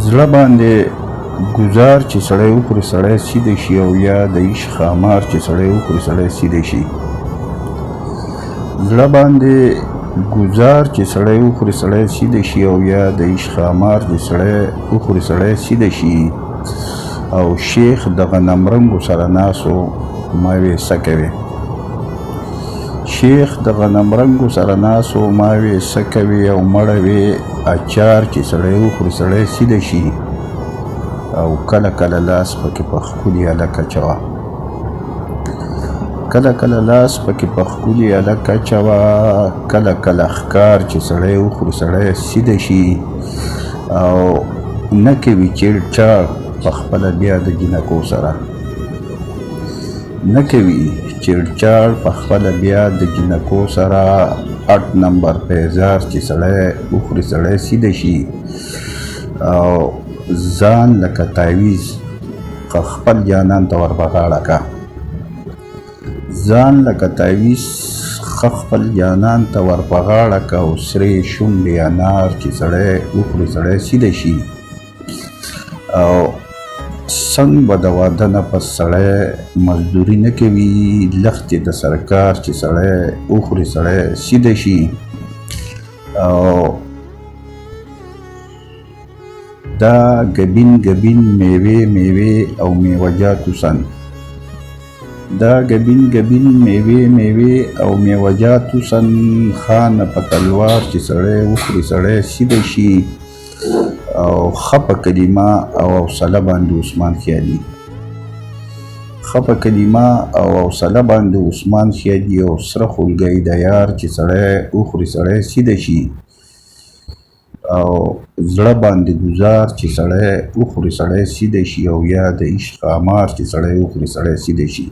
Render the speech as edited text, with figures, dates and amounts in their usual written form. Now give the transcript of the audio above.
زړه باندې ګزار چې سړی وخوري سړی سیده شي، او یا د عشق ښامار چې سړی وخوري سړی سیده شي. زړه باندې ګزار چې سړی وخوري سړی سیده شي، او یا د عشق ښامار چې سړی وخوري سړی سیده شي. او شیخ د غنمرنګو سره ناسو ماوې څه کوي. شیخ د غنمرنګو سره ناسو ماوې څه کوي، او مړه وې اچار چې سړی وخوري سړی سیده شي. او کله کله لاس پکې په ښکلي هلک اچوه، کله کله لاس پکې په ښکلي هلک اچوه. کله کله ښکار چې سړی وخوري سړی سیده شي. او نه کوي چیړچاړ په خپله بیا د جینکو سره، نه کوي چیړچاړ په خپله بیا د جینکو سره. 8 نمبر پیزار چې سړی وخوري سړی سیده شي. او ځان لکه تعویز خپل جانان ته ور په غاړه کا، ځان لکه تعویز خپل جانان ته ور په غاړه کا. او سرې شونډې انار چې سړی وخوري سړی سیده شي. او څنګ به د واده نه پس سړی مزدوري نه کوي، لښتې د سرکار چې سړی وخوري سړی سیده شي. او دا ګبین ګبین میوې میوې او میوجاتو سن، دا ګبین ګبین میوې میوې او میوجاتو سن. خانه په تلوار چې سړی وخوري سړی سیده شي. او خپه کلمه او حوصله باندې عثمان خیالي، خپه کلمه او حوصله باندې عثمان خیالي. او سره خولګۍ د یار چې سړی وخوري سړی سیده شي. او زړه باندې ګزار چې سړی وخوري سړی سیده شي، او یا د عشق ښامار چې سړی وخوري سړی سیده شي.